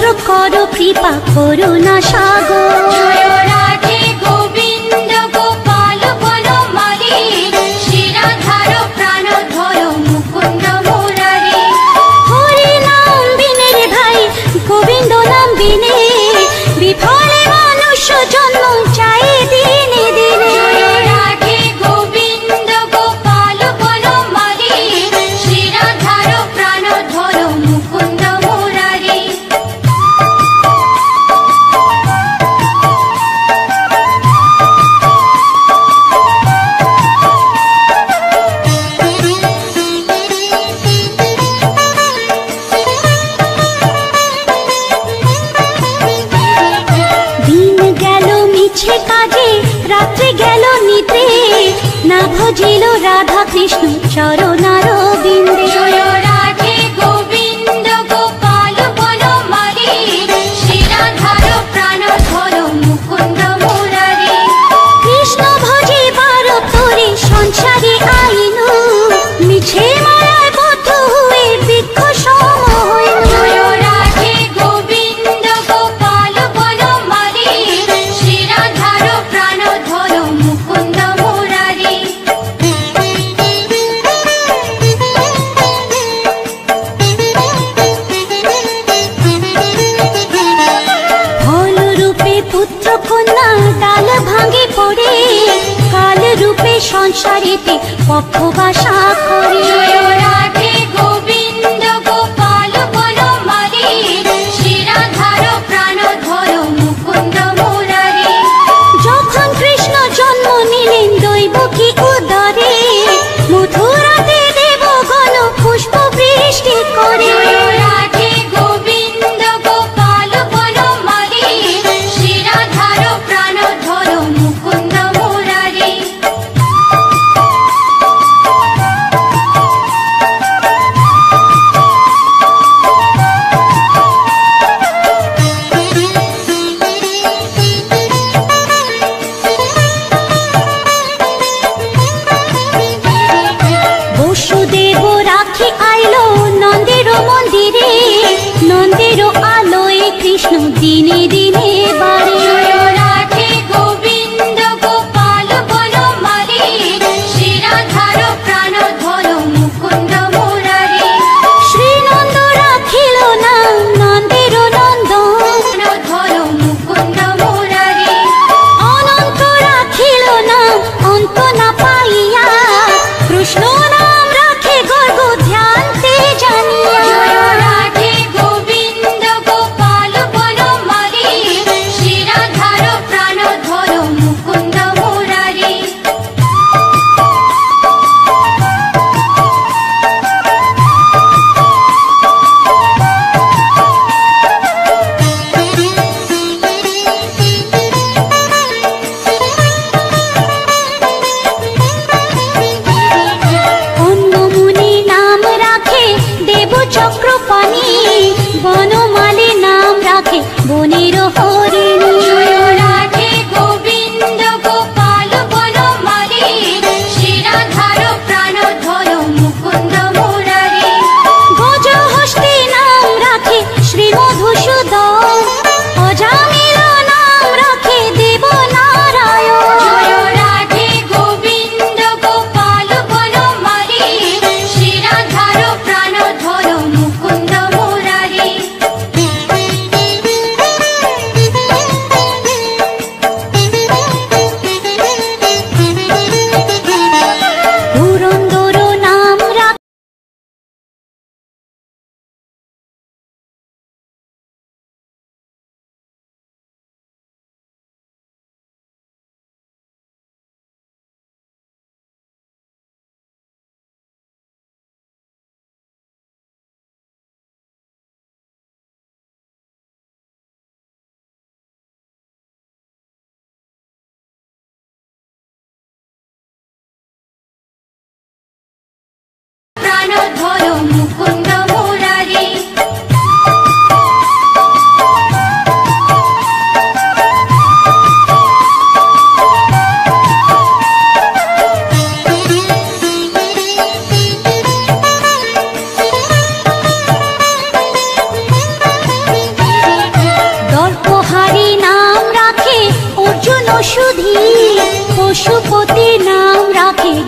পুত্র করো কৃপা করুণা সাগর। জয় রাধে গোবিন্দ গোপাল বনমালী, শিরাধার প্রাণ ধরো মুকুন্দ মুরারি। হরি নাম বিনে রে ভাই গোবিন্দ নাম বিনে, বিফলে মনুষ্য জন্ম চাই দিনে দিনে। জয় রাধে গোবিন্দ গোপাল বনমালী, শিরাধার প্রাণ ধরো মুকুন্দ মুরারি। দিন গেল মিছে কাজে রাত্রি গেল নিতে, না ভজিল রাধা কৃষ্ণ চরণার বিন্দে। জয় রাধে গোবিন্দ গোপাল বনমালী, শিরাধার প্রাণ ধরো মুকুন্দ মুরারি। কৃষ্ণ ভজিবার তোরে সংসারে আইনু, মিছে মায়ায় বদ্ধ হয়ে বৃক্ষ সম হইনু। জয় রাধে গোবিন্দ গোপাল বনমালী, শিরাধার প্রাণ ধরো মুকুন্দ মুরারি। ফল রূপে পুত্র কন্যা ডাল ভাঙে পড়ে, কাল রূপে সংসারেতে পক্ষবাসা করে। জয় রাধে গোবিন্দ গোপাল বনমালী, শিরাধার প্রাণ ধরো মুকুন্দ মুরারি। যখন কৃষ্ণ জন্ম নিলেন দৈবকী উদরে, মথুরাতে দেবগণ পুষ্প বৃষ্টি করে। জয় রাধে গোবিন্দ গোপাল বনমালী, শিরাধার প্রাণ ধরো মুকুন্দ মুরারি। বসুদেব রাখি আইলো নন্দের মন্দিরে, নন্দের আলোয় কৃষ্ণ দিনে দিনে বাড়ে। জয় রাধে গোবিন্দ গোপাল বনমালী, শিরাধার প্রাণ ধরো মুকুন্দ মুরারি। শ্রীনন্দ রাখিল না নন্দের নন্দন, প্রাণ ধরো মুকুন্দ মুরারি। অনন্ত রাখিল না অন্ত না পাইয়া, কৃষ্ণ নাম রাখে গর্ব ধ্যানতে জানিয়া। জয় রাধে গোবিন্দ গোপাল বনমালী,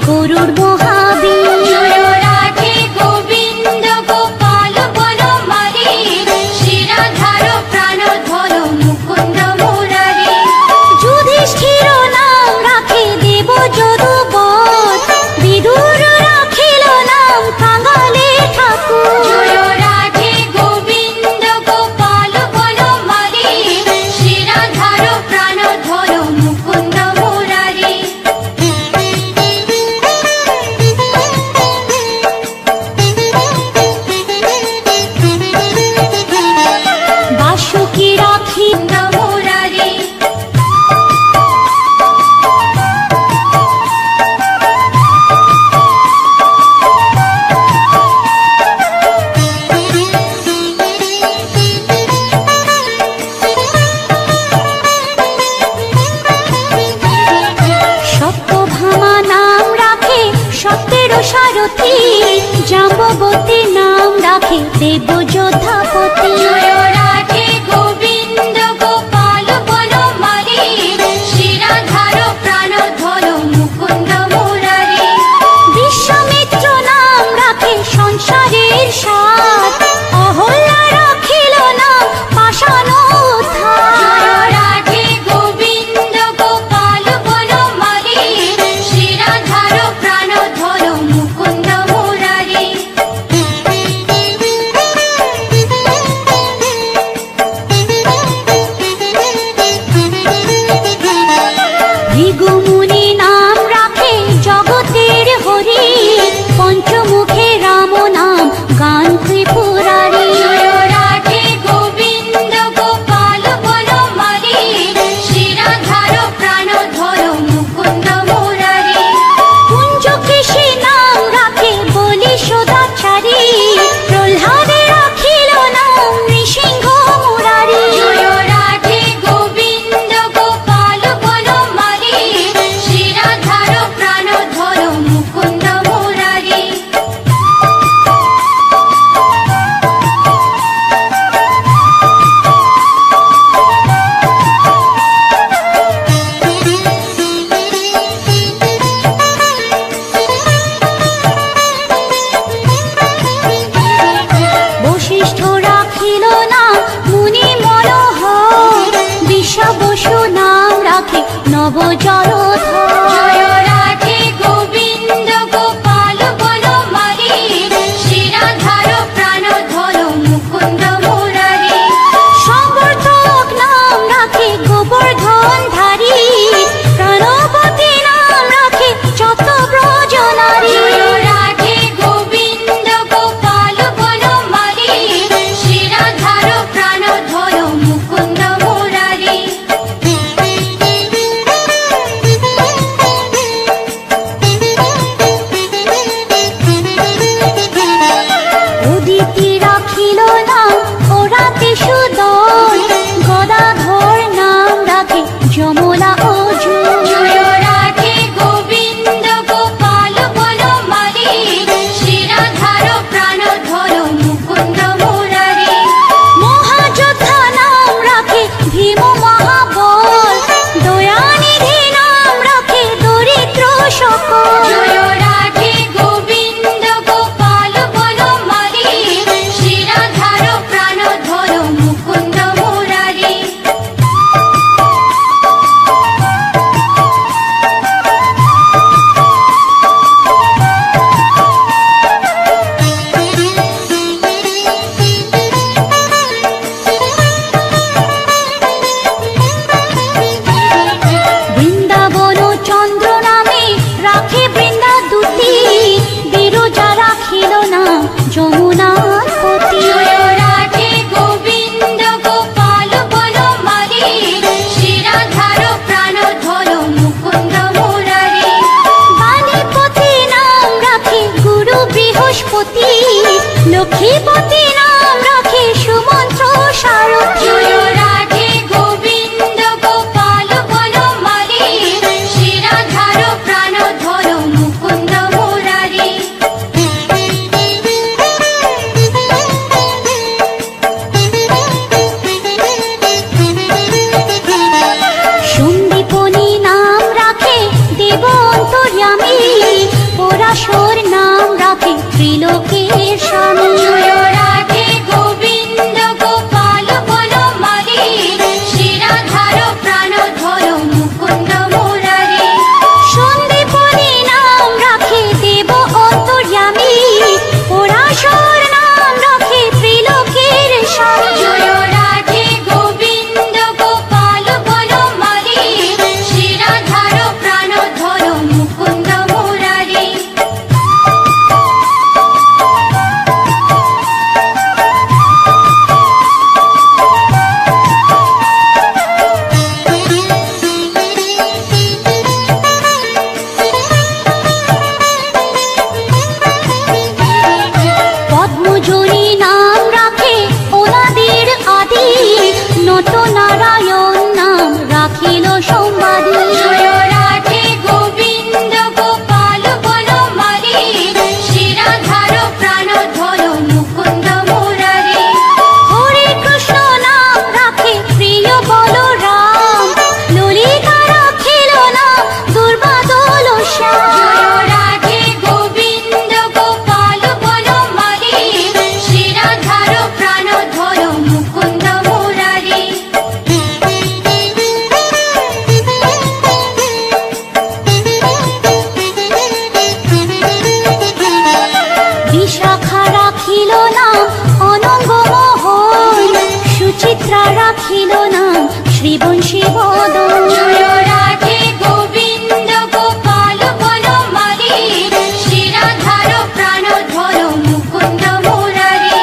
গরুড় মহাবীর। জয় রাধে গোবিন্দ গোপাল বনমালী, শিরাধার প্রাণধর মুকুন্দ মুরারি। যুধিষ্ঠির নাম রাখে দেব যদুবর, বিদুর রাখিল নাম কাঙালে ঠাকুর। জয় রাধে গোবিন্দ গোপাল বনমালী, শিরাধার প্রাণধর মুকুন্দ মুরারি। বাসুকি রাখি মুরারি। সত্যভামা নাম রাখে সত্যের সারথী, জাম্ববতী নাম রাখে দেব যোধাপতি। জয় রাধে গোবিন্দ গোপাল বনমালী, শিরাধার প্রাণধর মুকুন্দ মুরারি। বিশ্বমিত্র নাম রাখে সংসারের সার, অহল্যা রাখিল নাম পাষাণ উদ্ধার। জয় রাধে গোবিন্দ গোপাল বনমালী, শিরাধার প্রাণধর মুকুন্দ মুরারি। ভৃগুমুনি নাম রাখে জগতের হরি, পঞ্চমুখে রাম নাম গান ত্রিপুরারি। জয় রাধে গোবিন্দ গোপাল বনমালী, শিরাধার প্রাণধর মুকুন্দ মুরারি। কুঞ্জকেশী নাম রাখে বলি সদাচারী, প্রহ্লাদে রাখিল নাম নৃসিংহ মুরারি। জয় রাধে গোবিন্দ গোপাল বনমালী, শিরাধার প্রাণধর মুকুন্দ মুরারি। বশিষ্ঠ রাখিল নাম মুনি মনোহর, বিশ্বাবসু নাম রাখে নব জলধর। জয় রাধে গোবিন্দ গোপাল বনমালী, শিরাধার প্রাণধর মুকুন্দ মুরারি। সমর্থক নাম রাখে গোবর্ধন ধারী, প্রাণপতি নাম রাখে যত ব্রজ নারী। জয় রাধে গোবিন্দ গোপাল বনমালী, শিরাধার প্রাণধর মুকুন্দ মুরারি। উদিতি রাখিল নাম ওরাতে সুদল, গদাধর নাম রাখে যমলা অর্জুন। জয় রাধে গোবিন্দ গোপাল বনমালী, শিরাধার প্রাণধর মুকুন্দ মুরারি। মহাযোদ্ধা নাম রাখে ভীম মহাবল, দয়ানিধি নাম রাখে দরিদ্র সকল। জয় রাধে গোবিন্দ গোপাল বনমালী, শিরাধার প্রাণধর মুকুন্দ মুরারি। বৃন্দাবন চন্দ্র নামে রাখে বৃন্দা দুতি, বিরজা রাখিল নাম যমুনার পতি। জয় রাধে গোবিন্দ গোপাল বনমালী, শিরাধার প্রাণধর মুকুন্দ মুরারি। বাণীপতি নাম রাখে গুরু বৃহস্পতি, লক্ষ্মীপতি নাম রাখে সুমন্ত্র সারথী। জয় রাধে গোবিন্দ গোপাল বনমালী, শিরাধার প্রাণধর মুকুন্দ মুরারি। সন্দীপনী নাম রাখে দেব অন্তর্যামী, প্রেমের স্বামী। জয় রাধে গোবিন্দ গোপাল বনমালী, শ্রীরাধার প্রাণধর মুকুন্দ মুরারি। সন্দীপনী নাম রাখে দেব অন্তর্যামী, পরাশর নাম রাখে ত্রিলোকের স্বামী। জয় রাধে গোবিন্দ গোপাল বনমালী, শ্রীরাধার প্রাণধর মুকুন্দ মুরারি। পদ্মজনী নাম রাখে ওনাদের আদি, নত নারায়ণ নাম রাখিল সম্বাদী। জয় রাধে গোবিন্দ গোপাল বনমালী, শ্রীরাধার প্রাণধর মুকুন্দ মুরারি। হরে কৃষ্ণ নাম রাখে প্রিয় বলরাম, ললিতা রাখিল নাম দুর্বাদল শ্যাম। জয় রাধে গোবিন্দ গোপাল বনমালী, শ্রীরাধার প্রাণধর মুকুন্দ মুরারি। বিশাখা রাখিল নাম অনঙ্গ মোহন, সুচিত্রা রাখিল নাম শ্রীবংশী বদন। জয় রাধে গোবিন্দ গোপাল বনমালী, শ্রীরাধার প্রাণধর মুকুন্দ মুরারি।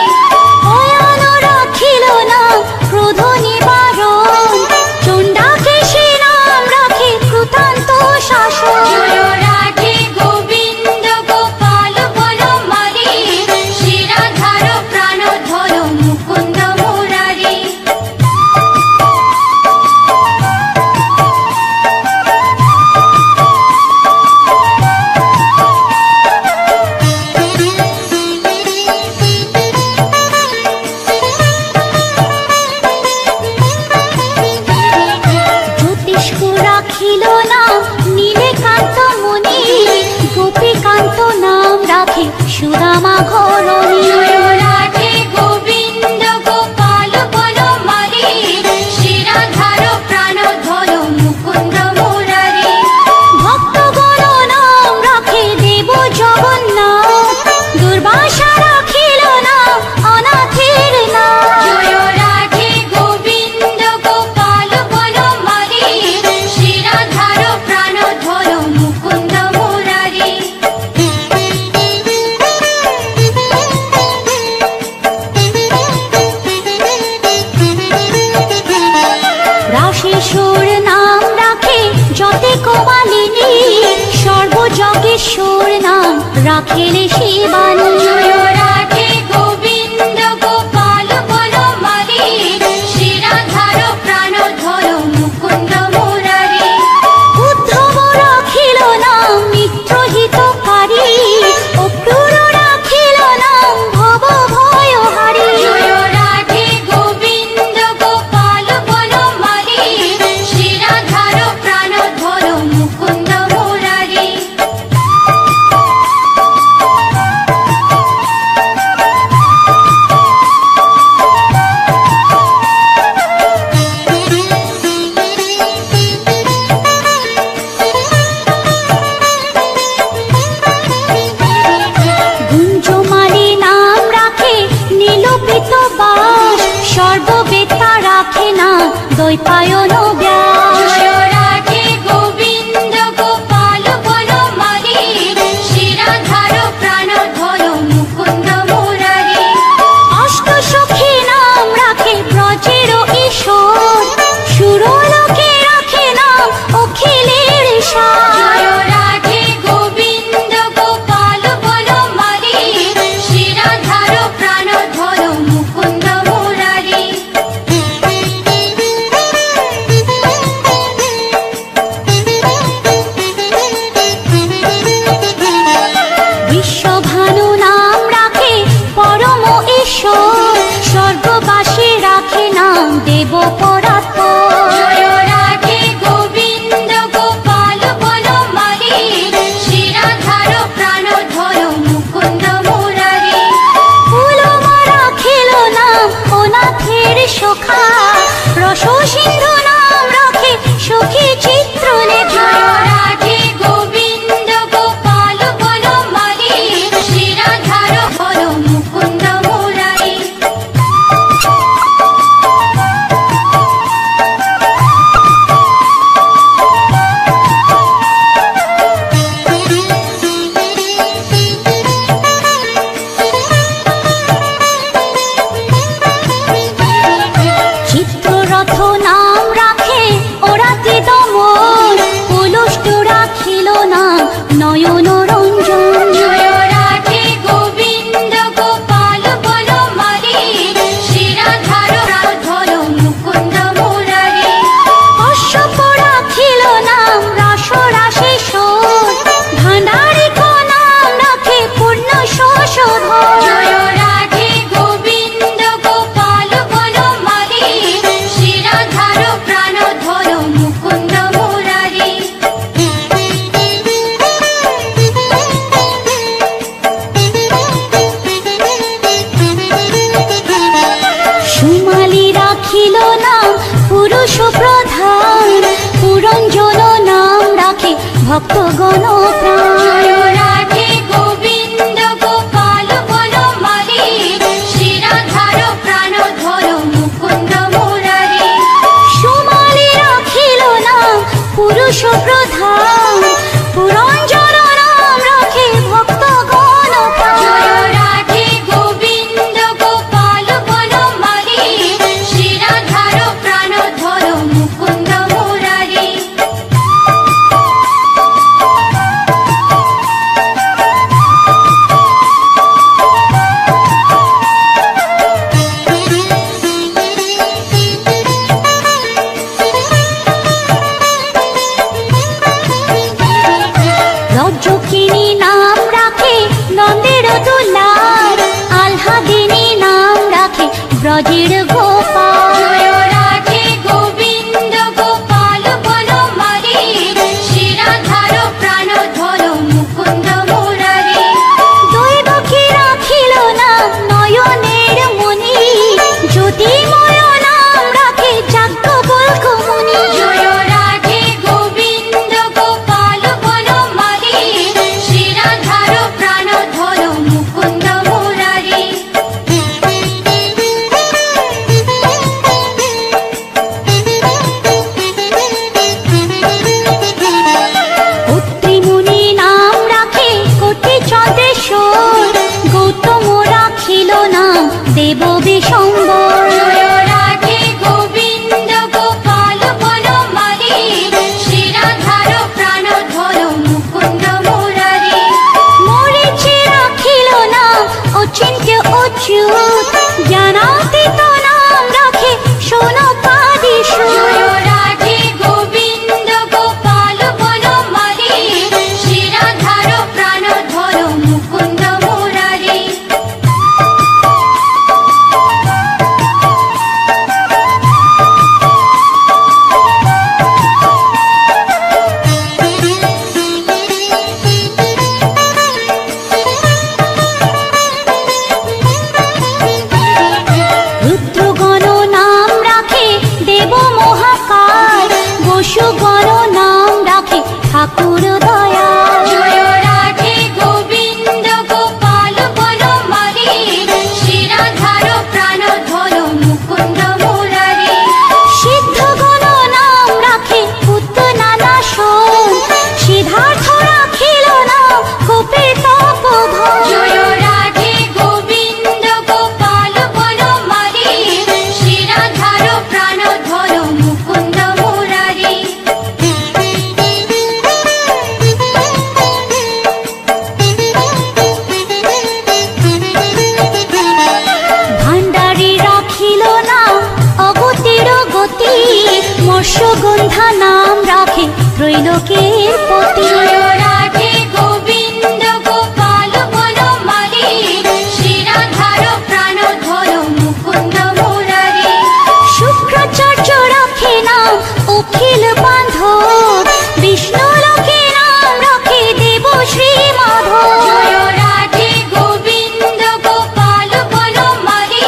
অয়ন রাখিল নাম ক্রোধ নিবারণ, চণ্ডাকেশী নাম রাখে কৃতান্ত শাসন। জয় রাধে গোবিন্দ গোপাল বনমালী, শ্রীরাধার প্রাণধর মুকুন্দ মুরারি। জ্যোতিষ্ক রাখিল নাম নীলকান্ত মুনি, গোপীকান্ত নাম রাখে সুদামা ঘরণী। জয় রাধে গোবিন্দ গোপাল বনমালী, শ্রীরাধার প্রাণধর মুকুন্দ মুরারি। ভক্তগণ নাম রাখে দেব জগন্নাথ, দুর্বাসা রাখিল নাম অনাথের নাম। জয় রাধে গোবিন্দ গোপাল বনমালী, শ্রীরাধার প্রাণধর মুকুন্দ মুরারি। রাশেশ্বর নাম রাখে যতে কমালিনী, সর্বযজ্ঞেশ্বর নাম রাখেন শিবানী। জয় রাধে গোবিন্দ গোপাল বনমালী, শ্রীরাধার প্রাণধর মুকুন্দ মুরারি। উদ্ধব রাখিল নাম মিত্রহিতকারী, অক্রূর রাখিল নাম ভব ভয়হারী। জয় রাধে গোবিন্দ গোপাল বনমালী, শ্রীরাধার প্রাণধর মুকুন্দ মুরারি। গুঞ্জমালী নাম রাখে নীলপিত বাস, সর্ববেত্তা রাখে নাম দ্বৈপায়ন ব্যাস। জয় রাধে গোবিন্দ গোপাল বনমালী, শ্রীরাধার প্রাণধর মুকুন্দ মুরারি। অষ্টসখী নাম রাখে ব্রজের ঈশ্বর, সুরলোকে রাখে নাম অখিলের সার। জয় রাধে গোবিন্দ গোপাল বনমালী, শ্রীরাধার প্রাণধর মুকুন্দ মুরারি। অচ্যুত জ্ঞানাতীত নাম রাখে সোনকাদি জয় রাধে গোবিন্দ গোপাল বনমালী শিরাধার প্রাণধর মুকুন্দ মুরারি। রুদ্রগণ নাম রাখে দেব মহাকাল, বসুগণ নাম রাখে ঠাকুর দয়া। জয় রাধে গোবিন্দ গোপাল বনমালী শিরাধার প্রাণধর মুকুন্দ মুরারি। সিদ্ধগণ নাম রাখে পুত্র নানা শোন, সিদ্ধার্থ রাখিল নাম গোপের তপোধন। জয় রাধে গোবিন্দ গোপাল বনমালী শিরাধার প্রাণধর মুকুন্দ মুরারি। ভান্ডারী রাখিল নাম অগতির গতি, মৎস্যগন্ধা নাম রাখে ত্রৈলোকের পতি। জয় রাধে গোবিন্দ গোপাল বনমালী শিরাধার প্রাণধর মুকুন্দ মুরারি। শুক্রাচার্য রাখে নাম অখিল বান্ধব, বিষ্ণু লোকে নাম রাখে দেব শ্রী মাধব। জয় রাধে গোবিন্দ গোপাল বনমালী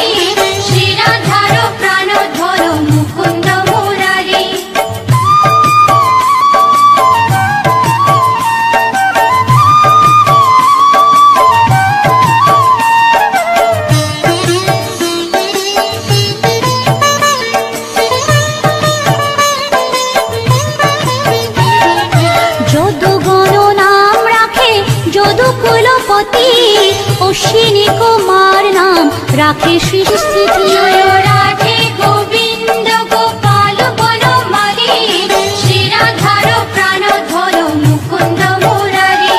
শিরাধার প্রাণধর মুকুন্দ মুরারি। যদুগণ নাম রাখে যদুকুলপতি, অশ্বিনী কুমার নাম রাখে সৃষ্টি। জয় রাধে গোবিন্দ গোপাল বনমালী শিরাধার প্রাণধর মুকুন্দ মুরারি।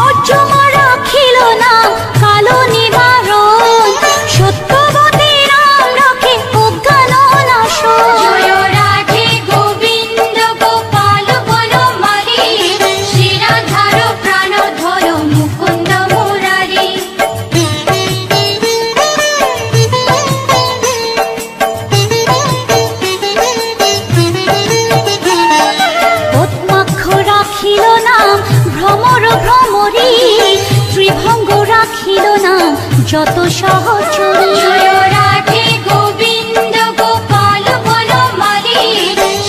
অর্জুন রাখিল নাম কালো নিবারণ, সত্যবতী নাম রাখে অজ্ঞান নাশন। জয় রাধে গোবিন্দ গোপাল বনমালী শিরাধার প্রাণধর মুকুন্দ মুরারি। পদ্মাক্ষ রাখিল নাম ভ্রমর ভ্রমরী, ত্রিভঙ্গ রাখিল নাম যত সহচরী। জয় রাধে গোবিন্দ গোপাল বনমালী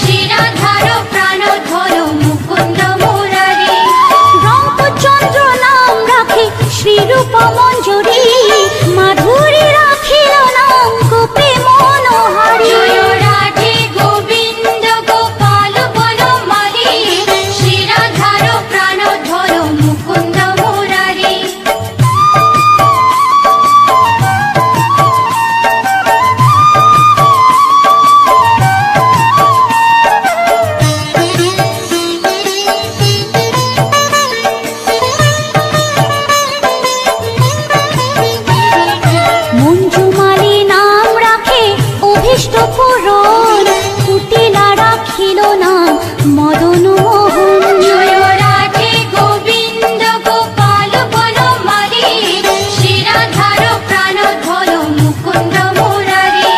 শিরাধার প্রাণধর মুকুন্দ মুরারি। রামচন্দ্র নাম রাখে শ্রীরূপ মঞ্জুরি, মাধুরী রাখিল নাম গোপী মনোহারী। জয় রাধে গোবিন্দ গোপাল বনমালী শিরাধার প্রাণধর মুকুন্দ মুরারি। মঞ্জুমালী নাম রাখে অভীষ্ট পূরণ, কুটিলা রাখিল নাম মদন মোহন। জয় রাধে গোবিন্দ গোপাল বনমালী শিরাধার প্রাণধর মুকুন্দ মুরারি।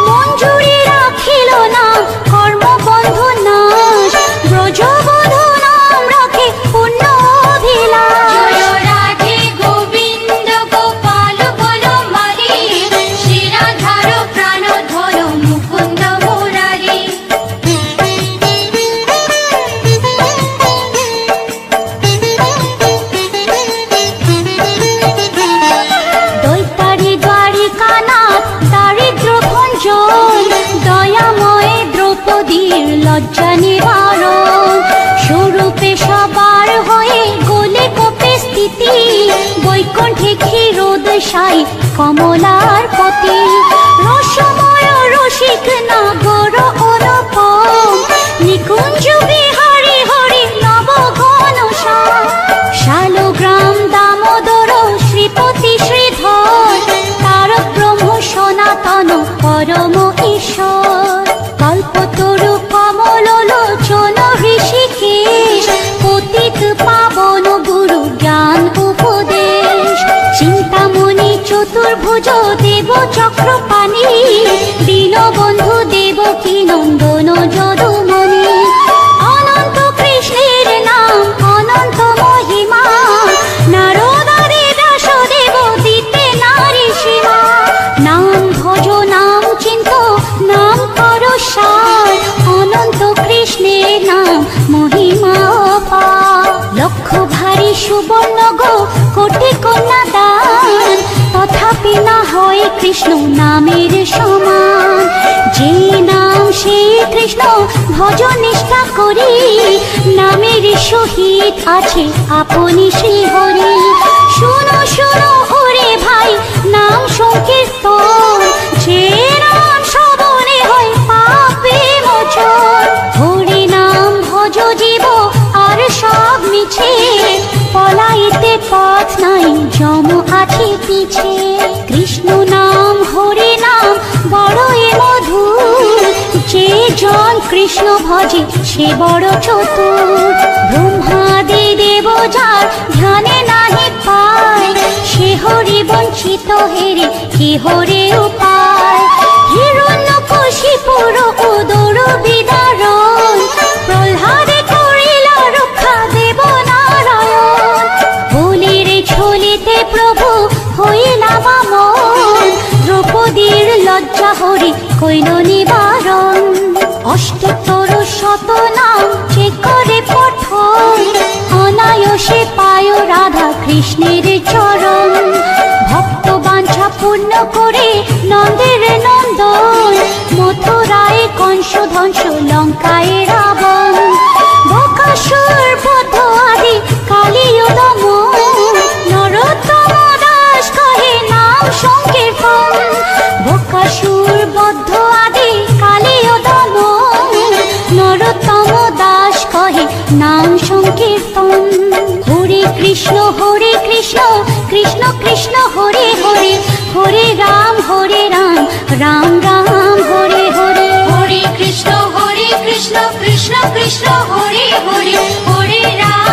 মঞ্জুরি রাখিল নাম কর্মবন্ধু নাশ, ব্রজবধূ নাম রাখে পুণ্য অভিলাষ। জয় রাধে গোবিন্দ গোপাল বনমালী শিরাধার প্রাণধর মুকুন্দ মুরারি। দৈতারি দ্বারিকানাথ দারিদ্র ভঞ্জন, দয়াময় দ্রৌপদীর লজ্জা নিবারণ। স্বরূপে সবার হয়ে গোলে কোপে স্থিতি, বৈকুণ্ঠে ক্ষীরোদশায়ী কমলার পতি। রসময় রসিক নাগর অনুপম, নিকুঞ্জ বিহারী হরি নব ঘনশ্যাম। শালগ্রাম দামোদর শ্রীপতি শ্রীধর, তার সনাতন পরম ঈশ্বর। কল্পতরু কমল লোচন ঋষিকেশ, পতিত পাবন গুরু জ্ঞান উপদেশ। চিন্তামণি চতুর্ভুজ দেব চক্রপাণি, দীনবন্ধু দেবকী নন্দন যদুমণি। অনন্ত কৃষ্ণের নাম অনন্ত মহিমা, নারদাদি ব্যাসদেব দিতে নারী সীমা। নাম ভজ নাম চিন্ত নাম কর সার, অনন্ত কৃষ্ণের নাম মহিমা অপার। লক্ষ ভারী সুবর্ণ গো কোটি কন্যা দান, তথাপি না হয় কৃষ্ণ নামের সমান। যে নাম সে কৃষ্ণ ভজ নিষ্ঠা করি, নামের সহিত আছে আপনি শ্রী হরি। শুনো শুনো ওরে ভাই নাম সংকীর্তন, যে নাম শ্রবণে হয় পাপে মোচন। হরি নাম ভজ জীব আর সব মিছে, পলাইতে পথ নাই যম আছে পিছে। কৃষ্ণ নাম হরি নাম বড়ই মধুর, যে জন কৃষ্ণ ভজে সে বড় চতুর। ব্রহ্মাদি দেব যার ধ্যানে নাহি পায়, সে হরি বঞ্চিত হেরে কি হরে উপায়। হিরণ্যকশিপুর উদর বিদারণ, প্রহ্লাদে করিল রক্ষা দেব নারায়ণ। বলির ঝুলিতে প্রভু হইলা বামন, দ্রৌপদীর লজ্জা হরি কইল নিবারণ। অষ্টোত্তর শত নাম যে করে পঠন, অনায়াসে পায় রাধা কৃষ্ণের চরণ। ভক্ত বাঞ্ছা পূর্ণ করে নন্দের নন্দন, মথুরায় কংস ধ্বংস লঙ্কায় রাবণ। বকাসুর বধ আদি কালীয় দমন, নরোত্তম দাস কহে নাম সংকীর্তন। বকাসুর বদ্ধ আদি কালীয় দমন, নরোত্তম দাস কহে নাম সংকীর্তন। হরে কৃষ্ণ কৃষ্ণ কৃষ্ণ হরে হরে, হরে রাম রাম রাম হরে হরে। হরে কৃষ্ণ কৃষ্ণ কৃষ্ণ হরে হরে, হরে রাম